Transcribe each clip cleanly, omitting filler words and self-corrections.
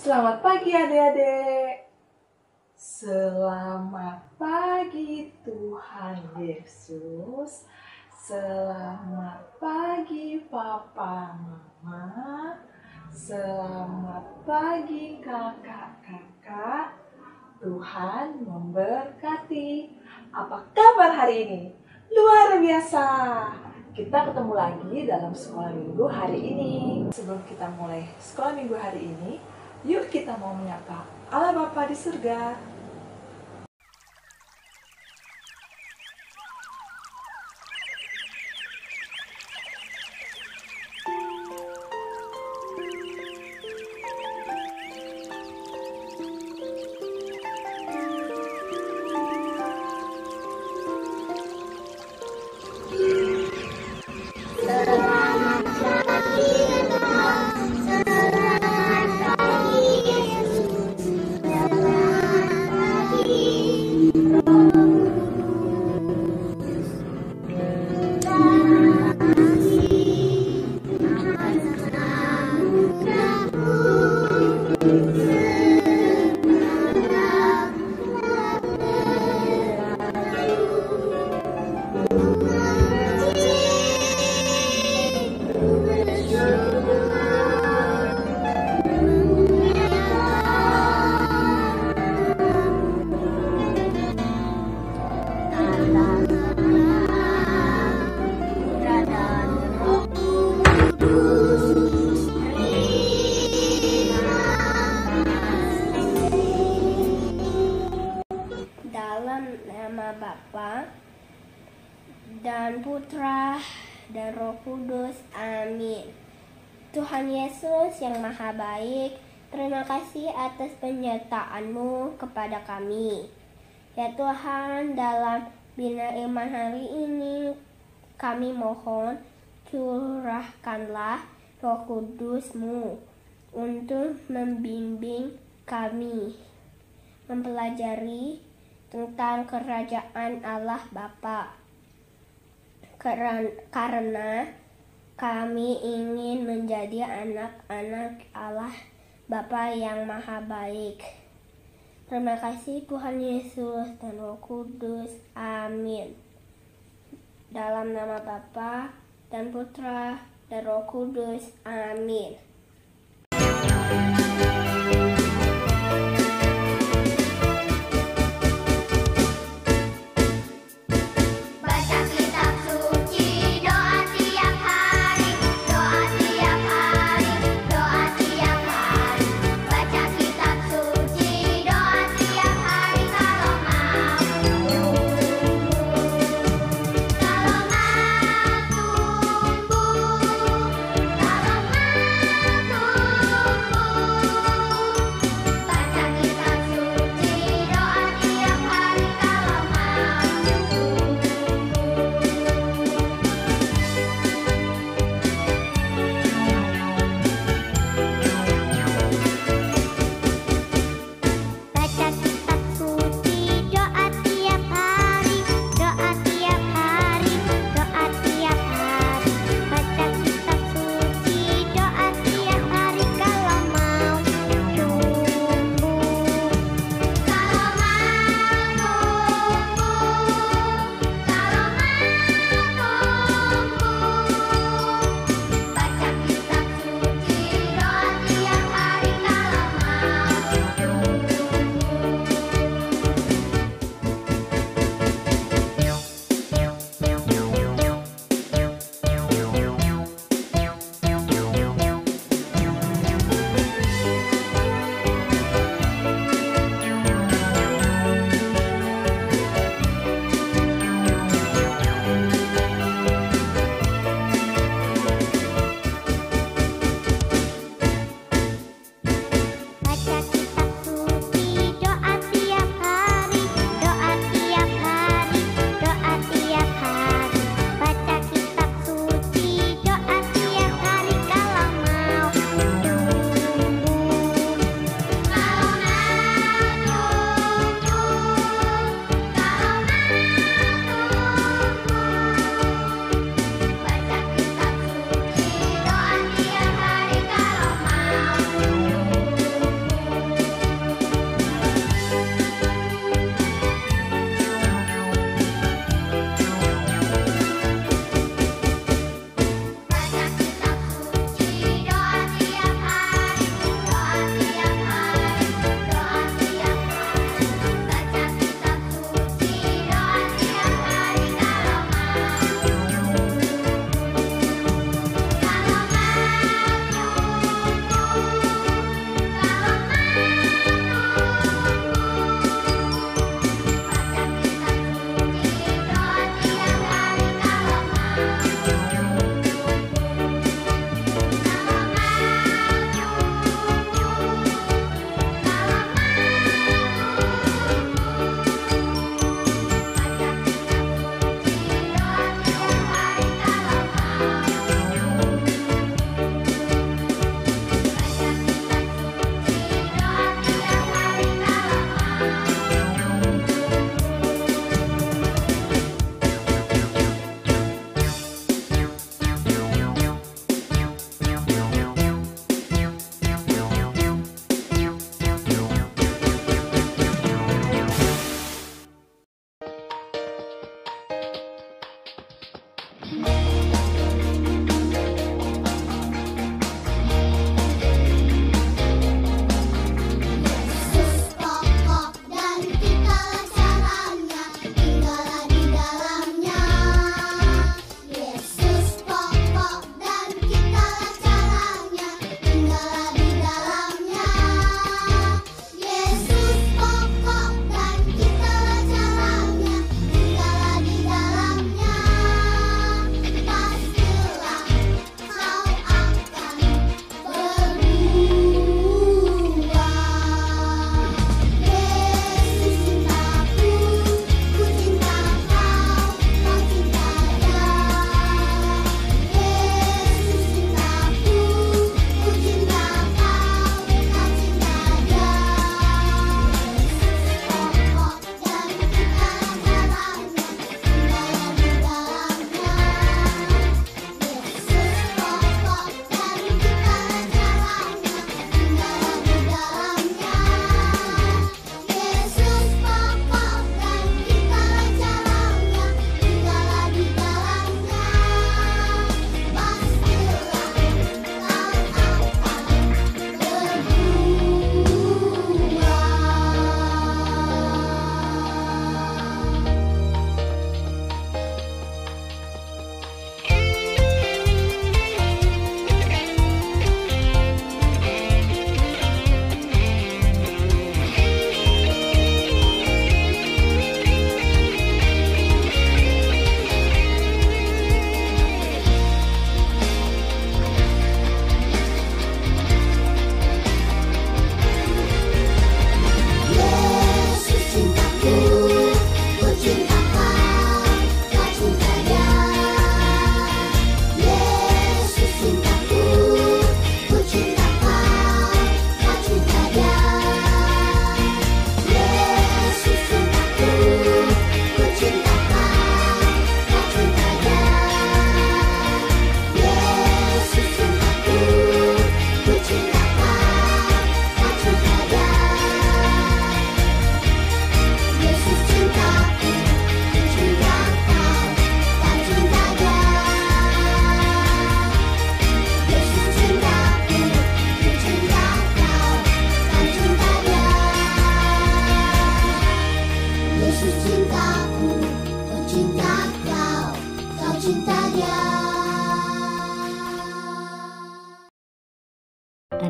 Selamat pagi adik-adik. Selamat pagi Tuhan Yesus. Selamat pagi Papa Mama. Selamat pagi kakak-kakak. Tuhan memberkati. Apa kabar hari ini? Luar biasa. Kita ketemu lagi dalam sekolah minggu hari ini. Sebelum kita mulai sekolah minggu hari ini, yuk kita mau menyapa Allah Bapa di surga. Dalam nama Bapa dan Putra dan Roh Kudus, amin. Tuhan Yesus yang maha baik, terima kasih atas penyertaan-Mu kepada kami. Ya Tuhan, dalam bina iman hari ini, kami mohon curahkanlah Roh Kudus-Mu untuk membimbing kami mempelajari tentang kerajaan Allah Bapa. Karena kami ingin menjadi anak-anak Allah Bapa yang maha baik. Terima kasih Tuhan Yesus dan Roh Kudus. Amin. Dalam nama Bapa dan Putra dan Roh Kudus. Amin.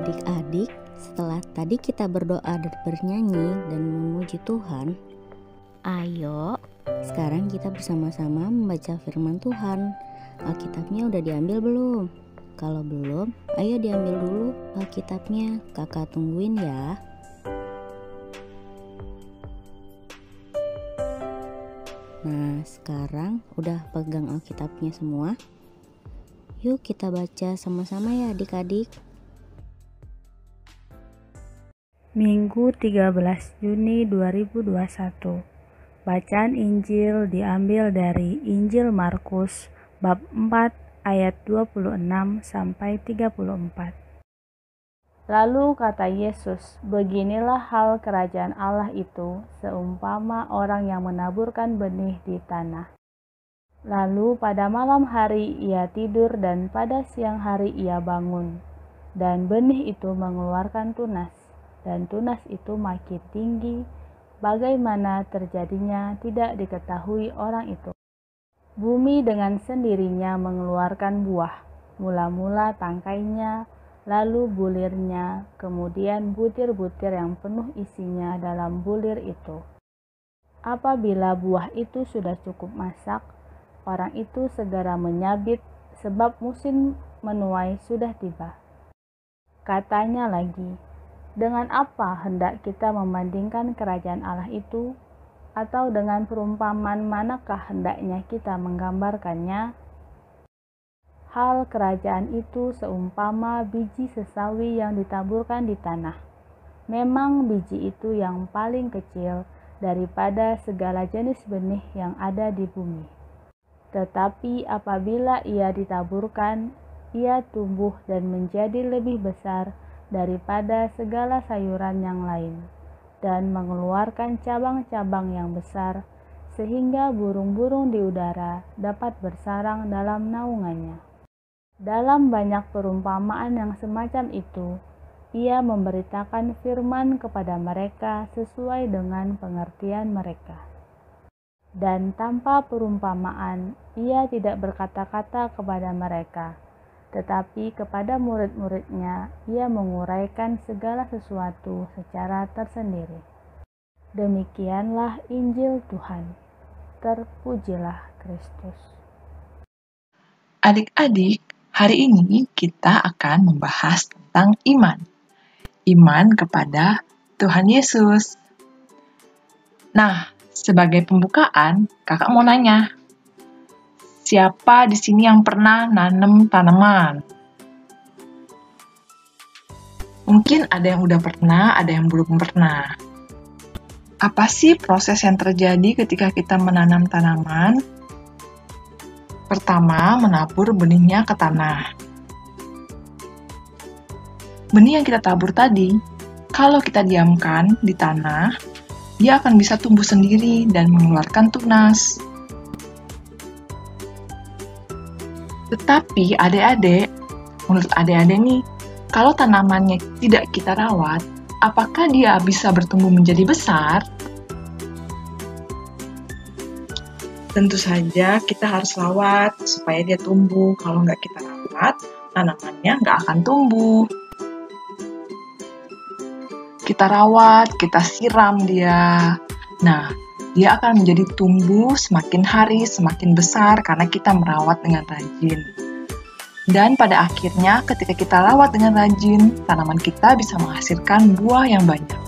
Adik-adik, setelah tadi kita berdoa dan bernyanyi dan memuji Tuhan, ayo sekarang kita bersama-sama membaca firman Tuhan. Alkitabnya udah diambil belum? Kalau belum, ayo diambil dulu Alkitabnya. Kakak tungguin ya. Nah, sekarang udah pegang Alkitabnya semua. Yuk kita baca sama-sama ya adik-adik. Minggu 13 Juni 2021. Bacaan Injil diambil dari Injil Markus bab 4 ayat 26 sampai 34. Lalu kata Yesus, beginilah hal kerajaan Allah itu seumpama orang yang menaburkan benih di tanah. Lalu pada malam hari ia tidur dan pada siang hari ia bangun, dan benih itu mengeluarkan tunas. Dan tunas itu makin tinggi, bagaimana terjadinya tidak diketahui orang itu. Bumi dengan sendirinya mengeluarkan buah, mula-mula tangkainya, lalu bulirnya, kemudian butir-butir yang penuh isinya dalam bulir itu. Apabila buah itu sudah cukup masak, orang itu segera menyabit sebab musim menuai sudah tiba. Katanya lagi, dengan apa hendak kita membandingkan kerajaan Allah itu? Atau dengan perumpamaan manakah hendaknya kita menggambarkannya? Hal kerajaan itu seumpama biji sesawi yang ditaburkan di tanah. Memang biji itu yang paling kecil daripada segala jenis benih yang ada di bumi. Tetapi apabila ia ditaburkan, ia tumbuh dan menjadi lebih besar daripada segala sayuran yang lain, dan mengeluarkan cabang-cabang yang besar, sehingga burung-burung di udara dapat bersarang dalam naungannya. Dalam banyak perumpamaan yang semacam itu, ia memberitakan firman kepada mereka sesuai dengan pengertian mereka. Dan tanpa perumpamaan, ia tidak berkata-kata kepada mereka, tetapi kepada murid-muridnya ia menguraikan segala sesuatu secara tersendiri. Demikianlah Injil Tuhan. Terpujilah Kristus. Adik-adik, hari ini kita akan membahas tentang iman. Iman kepada Tuhan Yesus. Nah, sebagai pembukaan, kakak mau nanya, siapa di sini yang pernah nanam tanaman? Mungkin ada yang udah pernah, ada yang belum pernah. Apa sih proses yang terjadi ketika kita menanam tanaman? Pertama, menabur benihnya ke tanah. Benih yang kita tabur tadi, kalau kita diamkan di tanah, dia akan bisa tumbuh sendiri dan mengeluarkan tunas. Tetapi adik-adik, menurut adik-adik nih, kalau tanamannya tidak kita rawat, apakah dia bisa bertumbuh menjadi besar? Tentu saja kita harus rawat supaya dia tumbuh. Kalau nggak kita rawat, tanamannya nggak akan tumbuh. Kita rawat, kita siram dia. Nah, dia akan menjadi tumbuh semakin hari, semakin besar karena kita merawat dengan rajin. Dan pada akhirnya ketika kita rawat dengan rajin, tanaman kita bisa menghasilkan buah yang banyak.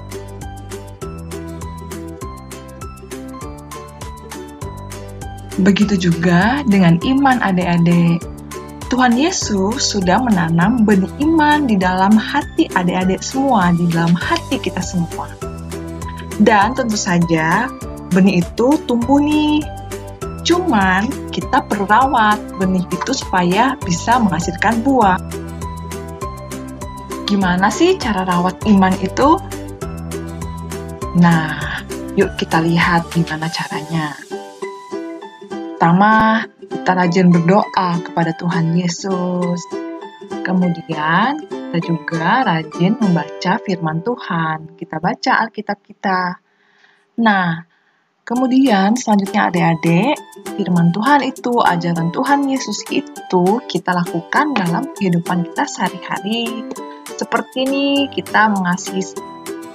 Begitu juga dengan iman adik-adik. Tuhan Yesus sudah menanam benih iman di dalam hati adik-adik semua, di dalam hati kita semua. Dan tentu saja benih itu tumbuh nih. Cuman kita perlu rawat benih itu supaya bisa menghasilkan buah. Gimana sih cara rawat iman itu? Nah, yuk kita lihat gimana caranya. Pertama, kita rajin berdoa kepada Tuhan Yesus. Kemudian, kita juga rajin membaca firman Tuhan. Kita baca Alkitab kita. Nah, kemudian selanjutnya adik-adik, firman Tuhan itu, ajaran Tuhan Yesus itu kita lakukan dalam kehidupan kita sehari-hari. Seperti nih, kita mengasihi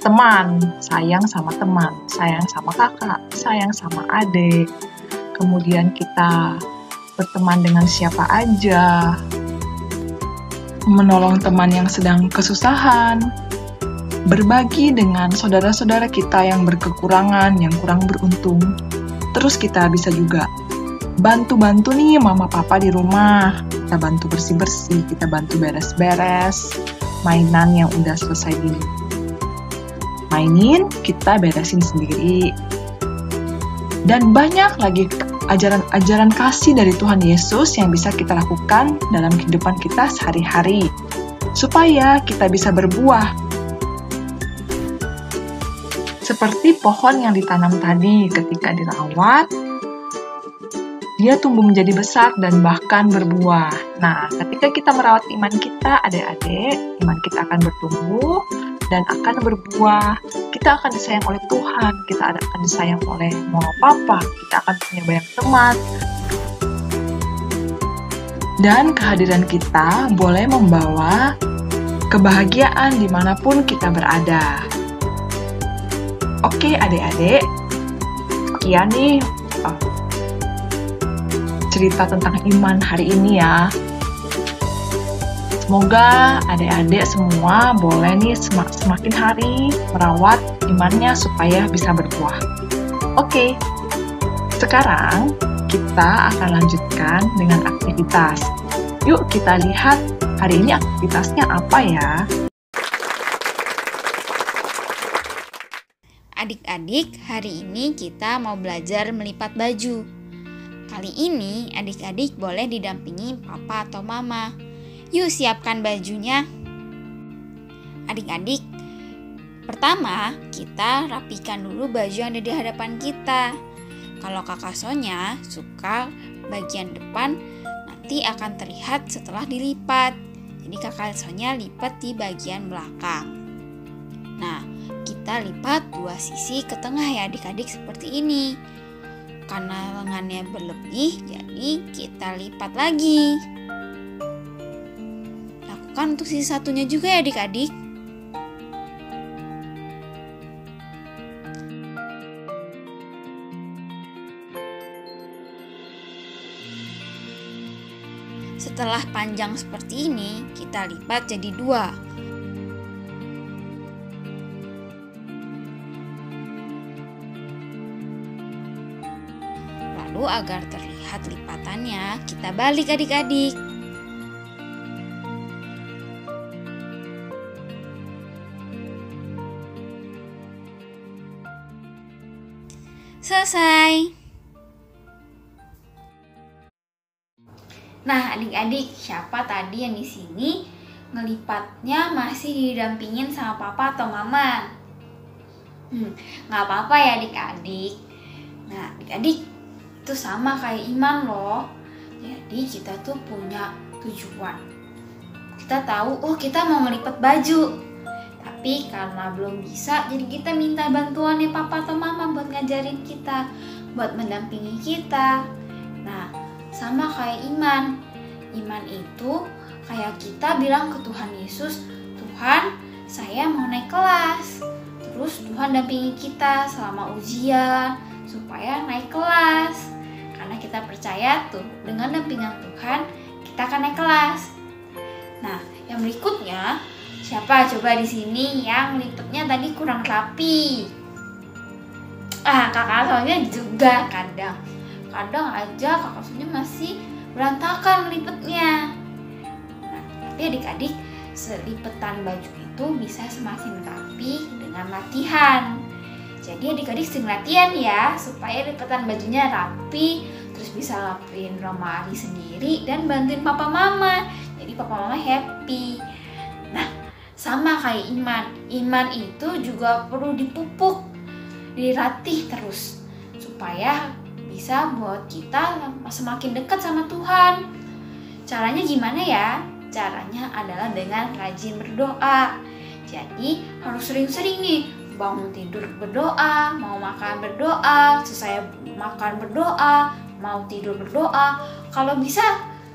teman, sayang sama teman, sayang sama kakak, sayang sama adik. Kemudian kita berteman dengan siapa aja, menolong teman yang sedang kesusahan, berbagi dengan saudara-saudara kita yang berkekurangan, yang kurang beruntung. Terus kita bisa juga bantu-bantu nih mama papa di rumah. Kita bantu bersih-bersih, kita bantu beres-beres mainan yang udah selesai mainin, kita beresin sendiri. Dan banyak lagi ajaran-ajaran kasih dari Tuhan Yesus yang bisa kita lakukan dalam kehidupan kita sehari-hari, supaya kita bisa berbuah. Seperti pohon yang ditanam tadi, ketika dirawat, dia tumbuh menjadi besar dan bahkan berbuah. Nah, ketika kita merawat iman kita, adik-adik, iman kita akan bertumbuh dan akan berbuah. Kita akan disayang oleh Tuhan, kita akan disayang oleh mama papa, kita akan punya banyak teman. Dan kehadiran kita boleh membawa kebahagiaan dimanapun kita berada. Oke adik-adik, sekian nih cerita tentang iman hari ini ya. Semoga adik-adik semua boleh nih semakin hari merawat imannya supaya bisa berbuah. Oke, sekarang kita akan lanjutkan dengan aktivitas. Yuk kita lihat hari ini aktivitasnya apa ya. Adik-adik, hari ini kita mau belajar melipat baju. Kali ini adik-adik boleh didampingi papa atau mama. Yuk siapkan bajunya. Adik-adik, pertama kita rapikan dulu baju yang ada di hadapan kita. Kalau kakak Sonya suka bagian depan, nanti akan terlihat setelah dilipat. Jadi kakak Sonya lipat di bagian belakang. Nah, kita lipat dua sisi ke tengah ya adik-adik seperti ini. Karena lengannya berlebih, jadi kita lipat lagi. Lakukan untuk sisi satunya juga ya adik-adik. Setelah panjang seperti ini, kita lipat jadi dua. Lalu agar terlihat lipatannya, kita balik adik-adik. Selesai. Nah, adik-adik, siapa tadi yang di sini ngelipatnya masih didampingin sama papa atau mama? Nggak apa-apa ya adik-adik. Nah, adik-adik, itu sama kayak iman loh. Jadi kita tuh punya tujuan. Kita tahu, kita mau ngelipat baju. Tapi karena belum bisa, jadi kita minta bantuannya papa atau mama buat ngajarin kita, buat mendampingi kita. Nah, sama kayak iman. Iman itu kayak kita bilang ke Tuhan Yesus, Tuhan, saya mau naik kelas. Terus Tuhan dampingi kita selama ujian supaya naik kelas. Karena kita percaya tuh dengan dampingan Tuhan kita akan naik kelas. Nah, yang berikutnya siapa coba di sini yang lipatnya tadi kurang rapi? Kakak Sonya juga kadang aja kakak Sonya masih berantakan lipatnya. Nah, tapi adik-adik, selipetan baju itu bisa semakin rapi dengan latihan. Jadi adik-adik sering latihan ya, supaya lipatan bajunya rapi, terus bisa lapiin lemari sendiri dan bantuin papa mama. Jadi papa mama happy. Nah, sama kayak iman. Iman itu juga perlu dipupuk, dilatih terus, supaya bisa buat kita semakin dekat sama Tuhan. Caranya gimana ya? Caranya adalah dengan rajin berdoa. Jadi harus sering-sering nih, bangun tidur berdoa, mau makan berdoa, selesai makan berdoa, mau tidur berdoa. Kalau bisa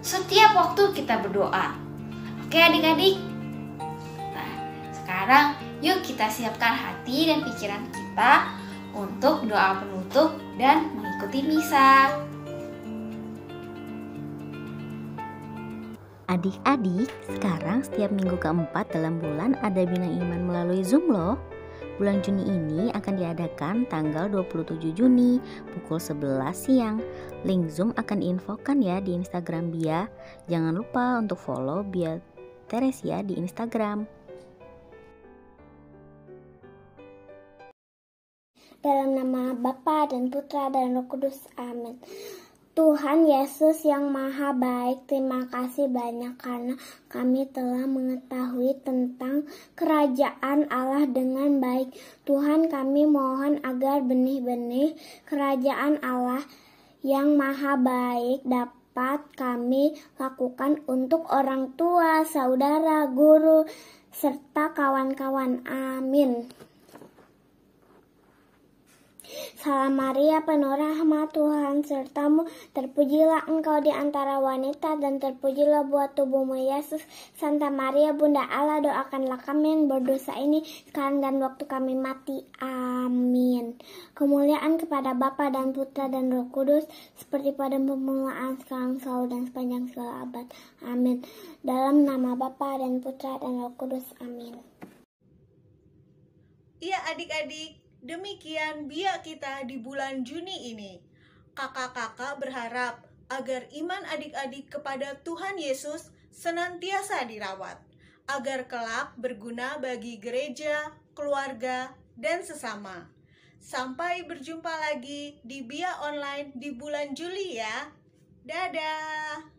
setiap waktu kita berdoa. Oke adik-adik? sekarang yuk kita siapkan hati dan pikiran kita untuk doa penutup dan mengikuti misa. Adik-adik, sekarang setiap minggu keempat dalam bulan ada Bina Iman melalui Zoom loh. Bulan Juni ini akan diadakan tanggal 27 Juni pukul 11 siang. Link Zoom akan diinfokan ya di Instagram Bia. Jangan lupa untuk follow Bia Teresia di Instagram. Dalam nama Bapa dan Putra dan Roh Kudus. Amin. Tuhan Yesus yang Maha Baik, terima kasih banyak karena kami telah mengetahui tentang kerajaan Allah dengan baik. Tuhan, kami mohon agar benih-benih kerajaan Allah yang Maha Baik dapat kami lakukan untuk orang tua, saudara, guru, serta kawan-kawan. Amin. Salam Maria, penuh rahmat, Tuhan sertamu. Terpujilah engkau di antara wanita dan terpujilah buah tubuhmu, Yesus. Santa Maria, Bunda Allah, doakanlah kami yang berdosa ini sekarang dan waktu kami mati. Amin. Kemuliaan kepada Bapa dan Putra dan Roh Kudus, seperti pada permulaan, sekarang, selalu, dan sepanjang segala abad. Amin. Dalam nama Bapa dan Putra dan Roh Kudus. Amin. Iya adik-adik, demikian Bia kita di bulan Juni ini. Kakak-kakak berharap agar iman adik-adik kepada Tuhan Yesus senantiasa dirawat, agar kelak berguna bagi gereja, keluarga, dan sesama. Sampai berjumpa lagi di Bia Online di bulan Juli ya. Dadah!